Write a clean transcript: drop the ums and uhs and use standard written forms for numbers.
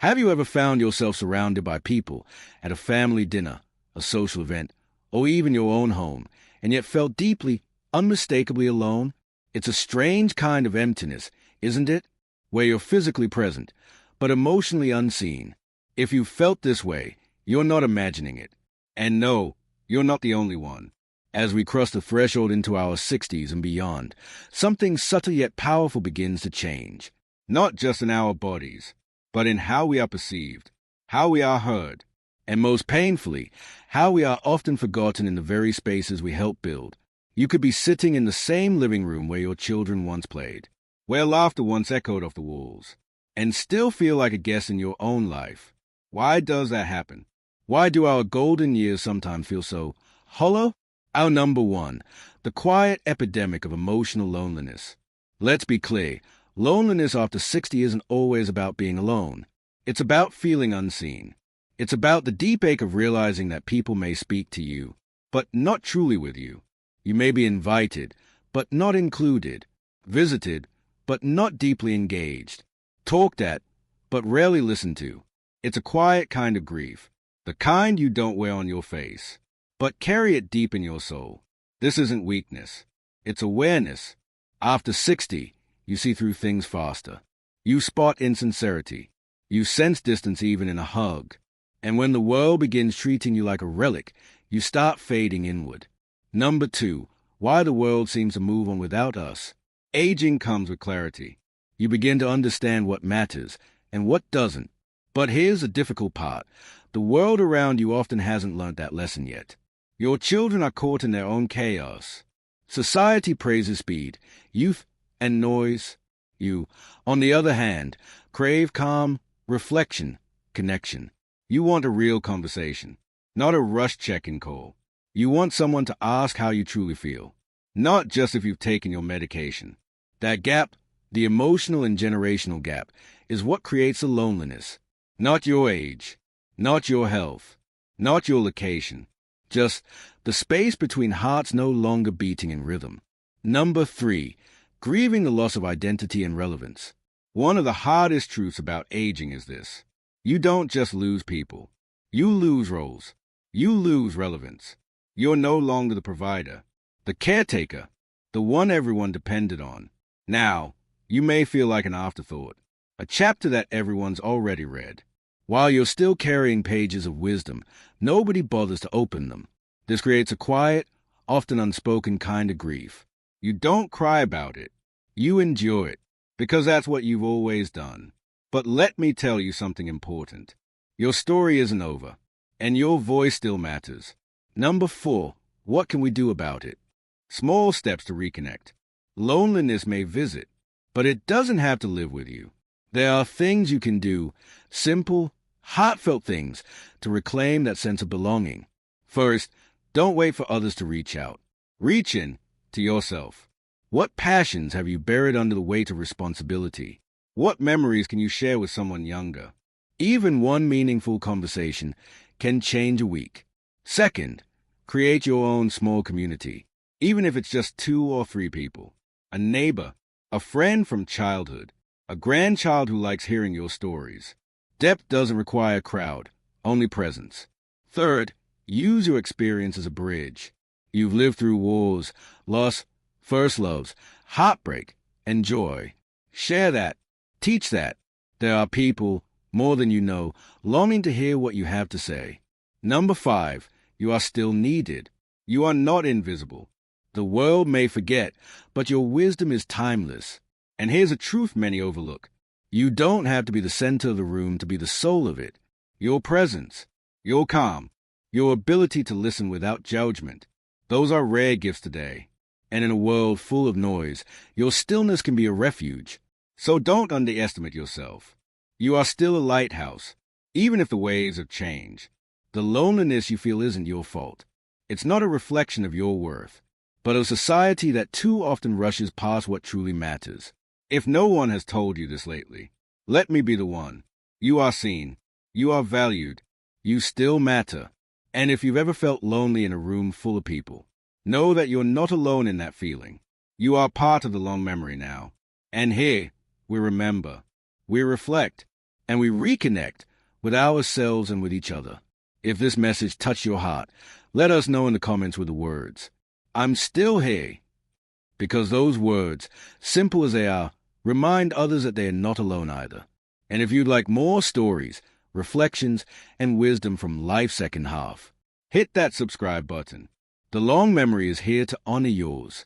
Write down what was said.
Have you ever found yourself surrounded by people at a family dinner, a social event, or even your own home, and yet felt deeply, unmistakably alone? It's a strange kind of emptiness, isn't it? Where you're physically present, but emotionally unseen. If you felt this way, you're not imagining it. And no, you're not the only one. As we cross the threshold into our 60s and beyond, something subtle yet powerful begins to change. Not just in our bodies, but in how we are perceived, how we are heard, and most painfully, how we are often forgotten in the very spaces we help build. You could be sitting in the same living room where your children once played, where laughter once echoed off the walls, and still feel like a guest in your own life. Why does that happen? Why do our golden years sometimes feel so hollow? Our number one, the quiet epidemic of emotional loneliness. Let's be clear, loneliness after 60 isn't always about being alone. It's about feeling unseen. It's about the deep ache of realizing that people may speak to you, but not truly with you. You may be invited, but not included, visited, but not deeply engaged, talked at, but rarely listened to. It's a quiet kind of grief, the kind you don't wear on your face, but carry it deep in your soul. This isn't weakness. It's awareness. After 60, you see through things faster. You spot insincerity. You sense distance even in a hug. And when the world begins treating you like a relic, you start fading inward. Number two, why the world seems to move on without us. Aging comes with clarity. You begin to understand what matters and what doesn't. But here's the difficult part. The world around you often hasn't learned that lesson yet. Your children are caught in their own chaos. Society praises speed, youth, and noise. You, on the other hand, crave calm, reflection, connection. You want a real conversation, not a rushed check-in call. You want someone to ask how you truly feel, not just if you've taken your medication. That gap, the emotional and generational gap, is what creates the loneliness. Not your age, not your health, not your location. Just the space between hearts no longer beating in rhythm. Number three, grieving the loss of identity and relevance. One of the hardest truths about aging is this. You don't just lose people. You lose roles. You lose relevance. You're no longer the provider, the caretaker, the one everyone depended on. Now, you may feel like an afterthought, a chapter that everyone's already read. While you're still carrying pages of wisdom, nobody bothers to open them. This creates a quiet, often unspoken kind of grief. You don't cry about it. You endure it, because that's what you've always done. But let me tell you something important. Your story isn't over, and your voice still matters. Number four, what can we do about it? Small steps to reconnect. Loneliness may visit, but it doesn't have to live with you. There are things you can do, simple, heartfelt things, to reclaim that sense of belonging. First, don't wait for others to reach out. Reach in to yourself. What passions have you buried under the weight of responsibility? What memories can you share with someone younger? Even one meaningful conversation can change a week. Second, create your own small community, even if it's just 2 or 3 people. A neighbor, a friend from childhood, a grandchild who likes hearing your stories. Depth doesn't require a crowd, only presence. Third, use your experience as a bridge. You've lived through wars, loss, first loves, heartbreak, and joy. Share that. Teach that. There are people, more than you know, longing to hear what you have to say. Number 5, you are still needed. You are not invisible. The world may forget, but your wisdom is timeless. And here's a truth many overlook. You don't have to be the center of the room to be the soul of it. Your presence, your calm, your ability to listen without judgment, those are rare gifts today. And in a world full of noise, your stillness can be a refuge. So don't underestimate yourself. You are still a lighthouse, even if the waves have changed. The loneliness you feel isn't your fault. It's not a reflection of your worth, but a society that too often rushes past what truly matters. If no one has told you this lately, let me be the one. You are seen. You are valued. You still matter. And if you've ever felt lonely in a room full of people, know that you're not alone in that feeling. You are part of the long memory now. And here, we remember. We reflect. and we reconnect with ourselves and with each other. If this message touched your heart, let us know in the comments with the words, "I'm still here," because those words, simple as they are, remind others that they are not alone either. And if you'd like more stories, reflections, and wisdom from life's second half, hit that subscribe button. The long memory is here to honor yours.